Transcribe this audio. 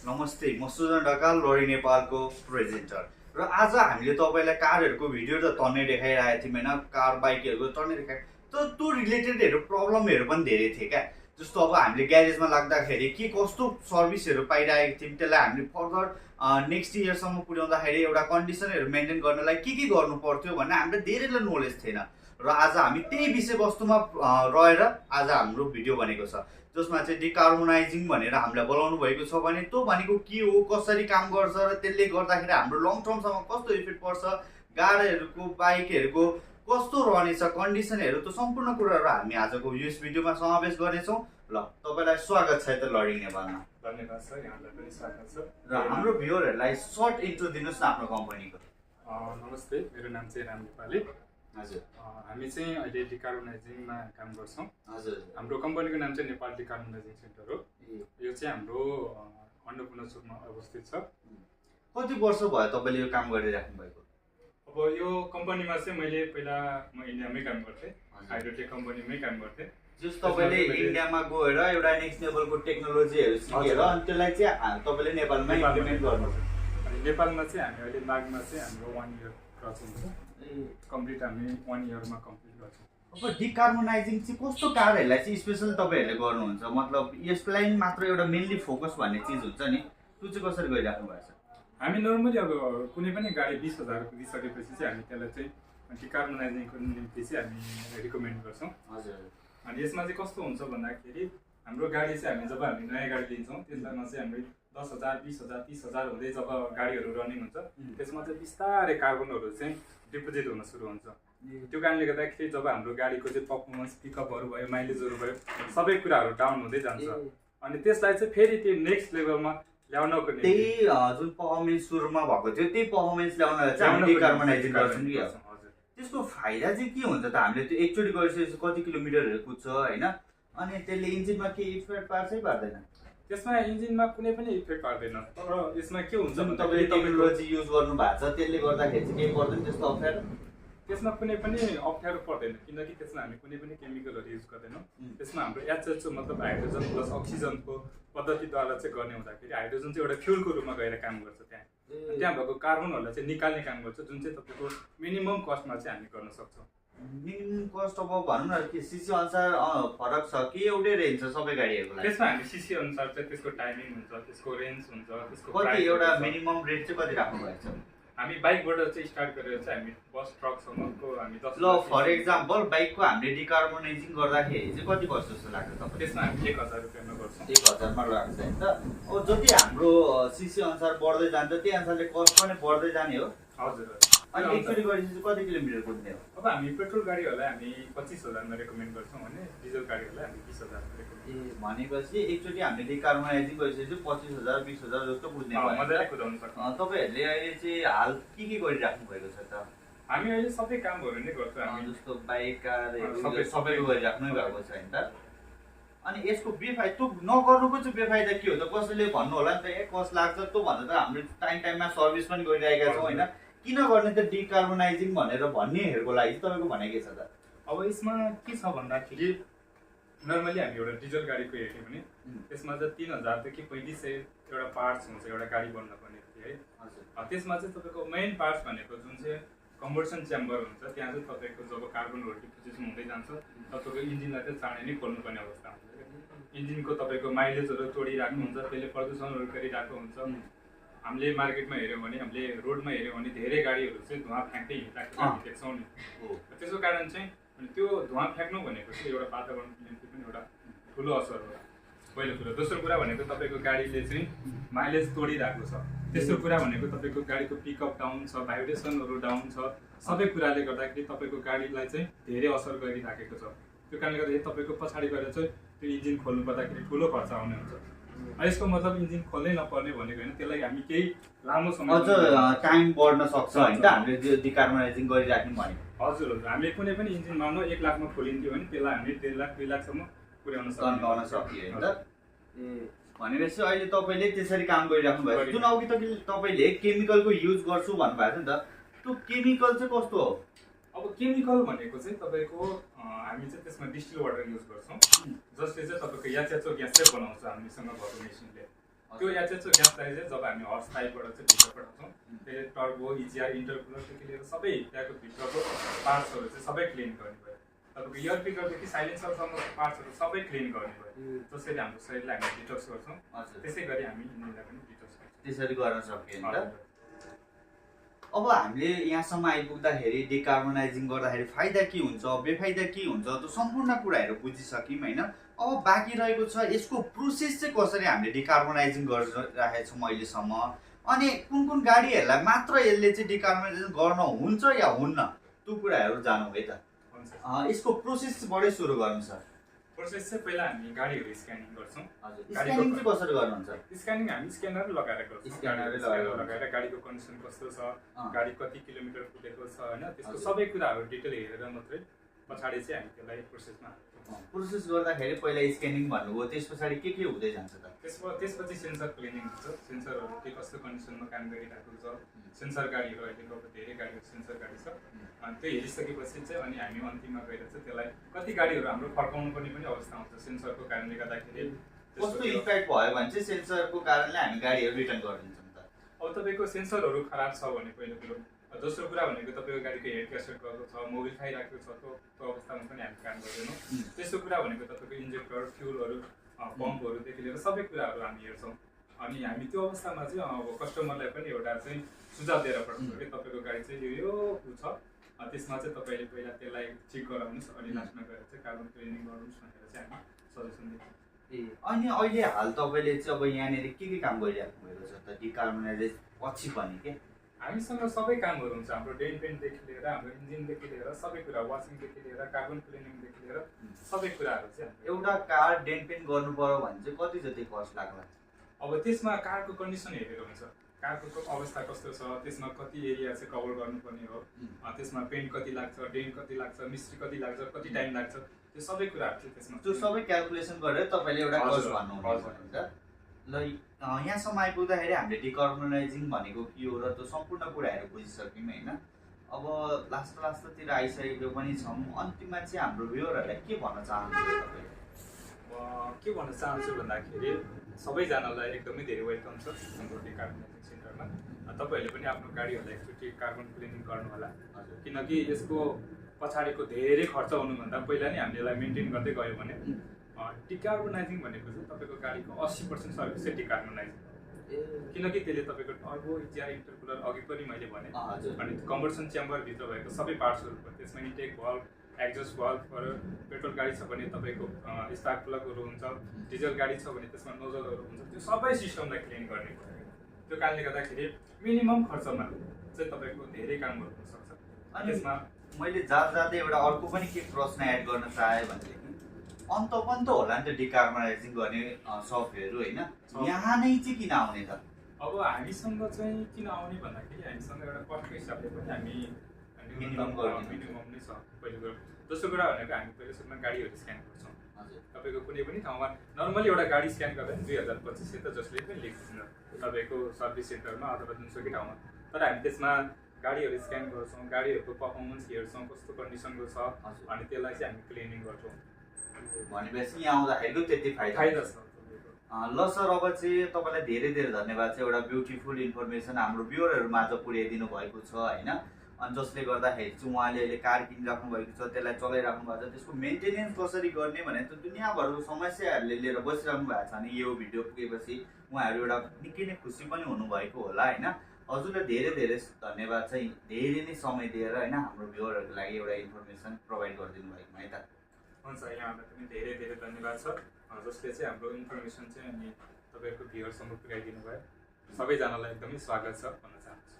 नमस्ते, म सुजन ढकाल लरी नेपालको प्रेजेन्टर र आज हामीले तपाईलाई कारहरूको भिडियो त तन्ने देखाइरहेको थियौँ होइन, कार बाइकहरूको तन्ने देखाइ त त्यो रिलेटेडहरू प्रब्लमहरू पनि धेरै थिए क्या। जस्तो अब हामीले ग्यारेजमा लाग्दाखेरि के कस्तो सर्भिसहरू पाइरहेको थियौँ, त्यसलाई हामीले फर्दर नेक्स्ट इयरसम्म पुर्याउँदाखेरि एउटा कन्डिसनहरू मेन्टेन गर्नलाई के गर्नु पर्थ्यो भन्ने हामीलाई धेरैलाई नलेज थिएन र आज हामी त्यही विषयवस्तुमा रहेर आज हाम्रो भिडियो बनेको छ, जसमा चाहिँ डिकार्बोनाइजिङ भनेर हामीलाई बोलाउनु भएको छ भने त्यो भनेको के हो, कसरी काम गर्छ र त्यसले गर्दाखेरि हाम्रो लङ टर्मसम्म कस्तो इफेक्ट पर्छ, गाडीहरूको बाइकहरूको कस्तो रहनेछ कन्डिसनहरू, त्यो सम्पूर्ण कुराहरू हामी आजको यस भिडियोमा समावेश गर्नेछौँ। ल तपाईँलाई स्वागत छ त लडिङ नेपालमा। धन्यवाद सर, यहाँलाई पनि स्वागत छ। र हाम्रो भ्युअरहरूलाई सर्ट इन्ट्रो दिनुहोस् न आफ्नो कम्पनीको। नमस्ते, मेरो नाम चाहिँ राम नेपाली। हजुर, हामी चाहिँ अहिले डिकार्बोनाइजिङमा काम गर्छौँ। हजुर, हाम्रो कम्पनीको नाम चाहिँ नेपाल डिकार्बोनाइजिङ सेन्टर हो। यो चाहिँ हाम्रो अन्नपूर्ण चोकमा अवस्थित छ। कति वर्ष भयो तपाईँले यो काम गरिराख्नु भएको? अब यो कम्पनीमा चाहिँ मैले पहिला म इन्डियामै काम गर्थेँ, हाइड्रोटेक कम्पनीमै काम गर्थेँ। जस तपाईँले इन्डियामा गएर एउटा नेक्स्ट लेभलको टेक्नोलोजीहरू सिकेर अनि त्यसलाई चाहिँ तपाईँले नेपालमा इम्प्लिमेन्ट गर्नुहुन्छ। अनि नेपालमा चाहिँ हामी अहिले माघमा चाहिँ हाम्रो 1 इयर क्रसिङ छ। कम्प्लिट हामी 1 इयरमा कम्प्लिट गर्छौँ। अब डिकार्बोनाइजिङ चाहिँ कस्तो कारहरूलाई चाहिँ स्पेसल तपाईँहरूले गर्नुहुन्छ, मतलब यसलाई मात्र एउटा मेनली फोकस भन्ने चिज हुन्छ नि, त्यो चाहिँ कसरी गरिराख्नु भएको छ? हामी नर्मली अब कुनै पनि गाडी 20,000 दिइसकेपछि चाहिँ हामी त्यसलाई चाहिँ डिकार्बोनाइजिङको निम्ति चाहिँ हामी रिकमेन्ड गर्छौँ। हजुर। अनि यसमा चाहिँ कस्तो हुन्छ भन्दाखेरि हाम्रो गाडी चाहिँ हामी जब हामी नयाँ गाडी लिन्छौँ त्यसमा चाहिँ हामीले 10,000, 20,000, 30,000 हुँदै जब गाडीहरू रनिङ हुन्छ त्यसमा चाहिँ बिस्तारै कार्बनहरू चाहिँ डिपोजिट हुन सुरु हुन्छ। त्यो कारणले गर्दाखेरि जब हाम्रो गाडीको चाहिँ पर्फर्मेन्स पिकअपहरू भयो, माइलेजहरू भयो, सबै कुराहरू डाउन हुँदै जान्छ। अनि त्यसलाई चाहिँ फेरि त्यो नेक्स्ट लेभलमा ल्याउनको निम्ति त्यही जुन पर्फर्मेन्स सुरुमा भएको थियो त्यही पर्फर्मेन्स ल्याउनलाई चाहिँ हामी डिकार्बोनाइजिङ गर्छौँ कि? हजुर। त्यसको फाइदा चाहिँ के हुन्छ त? हामीले त्यो एकचोटि गरिसकेपछि कति किलोमिटरहरू कुद्छ होइन, अनि त्यसले इन्जिनमा के इफेक्ट पार्छ कि पार्दैन? त्यसमा इन्जिनमा कुनै पनि इफेक्ट पार्दैन, तर यसमा के हुन्छ जुन तपाईँले टेक्नोलोजी युज गर्नु भएको छ त्यसले गर्दाखेरि चाहिँ केही पर्दैन त्यस्तो अप्ठ्यारो? त्यसमा कुनै पनि अप्ठ्यारो पर्दैन, किनकि त्यसमा हामी कुनै पनि केमिकलहरू युज गर्दैनौँ। त्यसमा हाम्रो एचएचओ मतलब हाइड्रोजन प्लस अक्सिजनको पद्धतिद्वारा चाहिँ गर्ने हुँदाखेरि हाइड्रोजन चाहिँ एउटा फ्युलको रूपमा गएर काम गर्छ। त्यहाँ भएको कार्बनहरूलाई चाहिँ निकाल्ने काम गर्छ, जुन चाहिँ तपाईँको मिनिमम कस्टमा चाहिँ हामी गर्न सक्छौँ। मिनिमम कस्ट अब भनौँ न के सिसी अनुसार फरक छ कि एउटै रेन्ज छ सबै गाडीहरूको लागि? त्यसमा हामी सिसी अनुसार चाहिँ त्यसको टाइमिङ हुन्छ, त्यसको रेन्ज हुन्छ, त्यसको कति एउटा मिनिमम रेट चाहिँ कति राख्नु भएको छ? हामी बाइकबाट चाहिँ स्टार्ट गरेर चाहिँ हामी बस ट्रकसम्मको हामी 10। ल फर एक्जाम्पल बाइकको हामीले डिकार्बोनाइजिङ गर्दाखेरि चाहिँ कति वर्ष जस्तो लाग्छ तपाईँ? त्यसमा हामी 1,000 रुपियाँमा गर्छौँ। 1,000मा लाग्छ नि त। अब जति हाम्रो सिसी अनुसार बढ्दै जान्छ त्यही अनुसारले कस्ट पनि बढ्दै जाने हो। हजुर। अनि एकचोटि गरेपछि कति किलोमिटर कुद्ने हो? अब हामी पेट्रोल गाडीहरूलाई हामी 25,000मा रेकमेन्ड गर्छौँ भने डिजल गाडीहरूलाई हामी 20,000मा रेकमेन्ड। भनेपछि एकचोटि हामीले डिकार्बोनाइजिङ गरिसकेपछि 25,000 20,000 जस्तो कुद्ने भयो। मजाले कुदाउन सक्छौँ। तपाईँहरूले अहिले चाहिँ हाल के गरिराख्नु भएको छ त? हामी अहिले सबै कामहरू नै गर्छौँ। हामी जस्तो बाइक कारहरू सबै गरिराख्नै भएको छ नि त। अनि यसको बेफाइदा त्यो नगर्नुको चाहिँ बेफाइदा के हो त? कसैले भन्नु होला नि त ए कस्ट लाग्छ त्यो भन्दा त हामीले टाइममा सर्भिस पनि गरिरहेका छौँ होइन, किन गर्ने त डिकार्बोनाइजिङ भनेर भन्नेहरूको लागि तपाईँको भनाइ के छ त? अब यसमा के छ भन्दाखेरि नर्मली हामी एउटा डिजल गाडीको हेऱ्यौँ भने त्यसमा चाहिँ 3,000देखि 3,500 एउटा पार्ट्स हुन्छ एउटा गाडी बन्नको निम्ति है। त्यसमा चाहिँ तपाईँको मेन पार्ट्स भनेको जुन चाहिँ कम्बर्सन च्याम्बर हुन्छ, त्यहाँ चाहिँ तपाईँको जब कार्बनहरू डिपोजिसन हुँदै जान्छ तपाईँको इन्जिनलाई चाहिँ चाँडै नै खोल्नुपर्ने अवस्था हुन्छ। इन्जिनको तपाईँको माइलेजहरू तोडिरहेको हुन्छ, त्यसले प्रदूषणहरू गरिरहेको हुन्छ। हामीले मार्केटमा हेऱ्यौँ भने हामीले रोडमा हेऱ्यौँ भने धेरै गाडीहरू चाहिँ धुवा फ्याँक्दै हिँडिरहेको हामी देख्छौँ नि। त्यसको कारण चाहिँ त्यो धुवा फ्याँक्नु भनेको चाहिँ एउटा वातावरणको निम्ति पनि एउटा ठुलो असर हो पहिलो कुरा। दोस्रो कुरा भनेको तपाईँको गाडीले चाहिँ माइलेज तोडिरहेको छ। तेस्रो कुरा भनेको तपाईँको गाडीको पिकअप डाउन छ, भाइब्रेसनहरू डाउन छ, सबै कुराले गर्दाखेरि तपाईँको गाडीलाई चाहिँ धेरै असर गरिराखेको छ। त्यो कारणले गर्दाखेरि तपाईँको पछाडि गएर चाहिँ त्यो इन्जिन खोल्नु पर्दाखेरि ठुलो खर्च आउने हुन्छ। यसको मतलब इन्जिन खोल्नै नपर्ने भनेको होइन, त्यसलाई हामी केही लामो समय अझ टाइम बढ्न सक्छ होइन हामीले डिकार्बोनाइजिङ गरिराख्यौँ भने। हजुर हजुर। हामीले कुनै पनि इन्जिन मानौ 1 लाखमा खोलिन्थ्यो भने त्यसलाई हामी 1.5 लाख 2 लाखसम्म पुर्याउन सकियो होइन त। भनेपछि अहिले तपाईँले त्यसरी काम गरिराख्नु भएको छ। जुन अघि तपाईँले केमिकलको युज गर्छु भन्नुभएको थियो नि त, त्यो केमिकल चाहिँ कस्तो हो? अब केमिकल भनेको चाहिँ तपाईँको हामी चाहिँ त्यसमा डिस्टिल वाटर युज गर्छौँ, जसले चाहिँ तपाईँको एचएचओ ग्यास चाहिँ बनाउँछ हामीसँग भएको मेसिनले। त्यो एचएचओ ग्यासलाई चाहिँ जब हामी हर्स टाइपबाट चाहिँ भित्र पठाउँछौँ त्यसले टर्बो इजिआर इन्टरकुलरदेखि लिएर सबै त्यहाँको भित्रको पार्ट्सहरू चाहिँ सबै क्लिन गर्ने भयो तपाईँको एयर फिल्टरदेखि साइलेन्सरसम्मको पार्ट्सहरू सबै क्लिन गर्ने भयो जसरी हाम्रो शरीरलाई हामी डिटक्स गर्छौँ त्यसै गरी हामी इन्जिनलाई पनि डिटक्स गर्छौँ त्यसरी गर्न सकियो नि त अब हामीले यहाँसम्म आइपुग्दाखेरि डिकार्बनाइजिङ गर्दाखेरि फाइदा के हुन्छ बेफाइदा के हुन्छ त्यो सम्पूर्ण कुराहरू बुझिसक्यौँ होइन अब बाँकी रहेको छ यसको प्रोसेस चाहिँ कसरी हामीले डिकार्बनाइजिङ गरिराखेको छौँ अहिलेसम्म अनि कुन गाडीहरूलाई मात्र यसले चाहिँ डिकार्बनाइजेसन गर्न हुन्छ या हुन्न त्यो कुराहरू जानौँ है त यसको प्रोसेसबाटै सुरु गर्नु सर प्रोसेस चाहिँ पहिला हामी गाडीहरू स्क्यानिङ गर्छौँ स्क्यानिङ चाहिँ कसरी गर्नुहुन्छ स्क्यानिङ हामी स्क्यानर लगाएर गर्छौँ स्क्यानर लगाएर गाडीको कन्डिसन कस्तो छ गाडी कति किलोमिटर कुदेको छ होइन त्यसको सबै कुराहरू डिटेल हेरेर मात्रै पछाडि चाहिँ हामी त्यसलाई प्रोसेसमा प्रोसेस गर्दाखेरि पहिला स्क्यानिङ भन्नुभयो त्यस पछाडि के हुँदै जान्छ त त्यसपछि सेन्सर क्लिनिङ हुन्छ सेन्सरहरू के कस्तो कन्डिसनमा काम गरिरहेको छ सेन्सर गाडीहरू अहिलेको धेरै गाडीहरू सेन्सर गाडी छ अनि त्यो हेरिसकेपछि चाहिँ अनि हामी अन्तिममा गएर चाहिँ त्यसलाई कति गाडीहरू हाम्रो फर्काउनु पर्ने पनि अवस्था आउँछ सेन्सरको कारणले गर्दाखेरि कस्तो इम्प्याक्ट भयो भने चाहिँ सेन्सरको कारणले हामी गाडीहरू रिटर्न गरिदिन्छौँ त अब तपाईँको सेन्सरहरू खराब छ भने पहिलो कुरो दोस्रो कुरा भनेको तपाईँको गाडीको हेड ग्यासेट गएको छ मोबिल खाइराखेको छ त्यो अवस्थामा पनि हामी काम गर्दैनौँ तेस्रो कुरा भनेको तपाईँको इन्जेक्टर फ्युलहरू पम्पहरूदेखि लिएर सबै कुराहरू हामी हेर्छौँ अनि हामी त्यो अवस्थामा चाहिँ अब कस्टमरलाई पनि एउटा चाहिँ सुझाव दिएर पठाउँछौँ कि तपाईँको गाडी चाहिँ यो छ त्यसमा चाहिँ तपाईँले पहिला त्यसलाई चेक गराउनुहोस् अनि लास्टमा गएर चाहिँ कार्बन क्लिनिङ गर्नुहोस् भनेर चाहिँ हामी सजेसन दिन्छौँ अनि अहिले हाल तपाईँले चाहिँ अब यहाँनिर के काम गरिराख्नु भएको छ त डिकार्बनाइजेसन पछि पनि के हामीसँग सबै कामहरू हुन्छ हाम्रो डेन पेन्टदेखि लिएर हाम्रो इन्जिनदेखि लिएर सबै कुरा वासिङदेखि लिएर कार्बन क्लिनिङदेखि लिएर सबै कुराहरू चाहिँ एउटा कार डेन पेन्ट गर्नु पर्यो भने चाहिँ कति जति कस्ट लाग्ला अब त्यसमा कारको कन्डिसन हेरेर हुन्छ कारको अवस्था कस्तो छ त्यसमा कति एरिया चाहिँ कभर गर्नुपर्ने हो त्यसमा पेन्ट कति लाग्छ डेन कति लाग्छ मिस्त्री कति लाग्छ कति टाइम लाग्छ त्यो सबै कुराहरू चाहिँ त्यसमा त्यो सबै क्यालकुलेसन गरेर तपाईँले एउटा कस्ट भन्नुहुन्छ ल यहाँसम्म आइपुग्दाखेरि हामीले डिकार्बनाइजिङ भनेको के हो र त्यो सम्पूर्ण कुराहरू बुझिसक्यौँ होइन अब लास्टतिर आइसकेको पनि छौँ अन्तिममा चाहिँ हाम्रो भ्युअरहरूलाई के भन्न चाहनुहुन्छ तपाईँले के भन्न चाहन्छु भन्दाखेरि सबैजनालाई एकदमै धेरै वेलकम छ हाम्रो डिकार्बनाइजिङ सेन्टरमा तपाईँहरूले पनि आफ्नो गाडीहरूलाई एकचोटि कार्बन क्लिनिङ गर्नु होला किनकि यसको पछाडिको धेरै खर्च हुनुभन्दा पहिला नै हामीले यसलाई मेन्टेन गर्दै गयो भने डिकार्बनाइजिङ भनेको चाहिँ तपाईँको गाडीको 80% सर्भिस चाहिँ डिकार्बनाइजिङ किनकि त्यसले तपाईँको टर्बो इजिआर इन्टरकुलर अघि पनि मैले भने अनि कम्बर्सन च्याम्बरभित्र भएको सबै पार्ट्सहरू त्यसमा इन्टेक भल्भ एक्जस्ट भल्भहरू पेट्रोल गाडी छ भने तपाईँको स्पार्क प्लगहरू हुन्छ डिजल गाडी छ भने त्यसमा नोजलहरू हुन्छ त्यो सबै सिस्टमलाई क्लिन गर्ने भयो त्यो कारणले गर्दाखेरि मिनिमम खर्चमा चाहिँ तपाईँको धेरै कामहरू हुनसक्छ अनि यसमा मैले जाँदै एउटा अर्को पनि के प्रश्न एड गर्न चाहेँ भनेदेखि अन्त पनि त होला नि त डिकार्बनाइजिङ गर्ने सफ्टवेयरहरू होइन यहाँ नै चाहिँ किन आउने त अब हामीसँग चाहिँ किन आउने भन्दाखेरि हामीसँग एउटा कस्टको हिसाबले पनि हामी मिनिमम नै छ पहिलो कुरा दोस्रो कुरा भनेको हामी पहिलो सुरुमा गाडीहरू स्क्यान गर्छौँ तपाईँको कुनै पनि ठाउँमा नर्मली एउटा गाडी स्क्यान गर्दा 2025 त जसले पनि लेख्छ तपाईँको सर्भिस सेन्टरमा अथवा जुनसुकै ठाउँमा तर हामी त्यसमा गाडीहरू स्क्यान गर्छौँ गाडीहरूको पर्फर्मेन्स हेर्छौँ कस्तो कन्डिसनको छ अनि त्यसलाई चाहिँ हामी क्लिनिङ गर्छौँ भनेपछि यहाँ आउँदाखेरिको त्यति फाइदा छ ल सर अब चाहिँ तपाईँलाई धेरै धेरै धन्यवाद छ एउटा ब्युटिफुल इन्फर्मेसन हाम्रो भ्युअरहरू माझ पुर्याइदिनु भएको छ होइन अनि जसले गर्दाखेरि चाहिँ उहाँले अहिले कार किनिराख्नु भएको छ त्यसलाई चलाइराख्नु भएको छ त्यसको मेन्टेनेन्स कसरी गर्ने भने त दुनियाँभरको समस्याहरूले लिएर बसिराख्नु भएको छ भने यो भिडियो पुगेपछि उहाँहरू एउटा निकै नै खुसी पनि हुनुभएको होला होइन हजुरलाई धेरै धेरै धन्यवाद चाहिँ धेरै नै समय दिएर होइन हाम्रो भ्युअरहरूको लागि एउटा इन्फर्मेसन प्रोभाइड गरिदिनु भएकोमा है त हुन्छ यहाँलाई पनि धेरै धेरै धन्यवाद छ जसले चाहिँ हाम्रो इन्फर्मेसन चाहिँ अनि तपाईँहरूको भ्युअरसम्म पुर्याइदिनु भयो सबैजनालाई एकदमै स्वागत छ भन्न चाहन्छु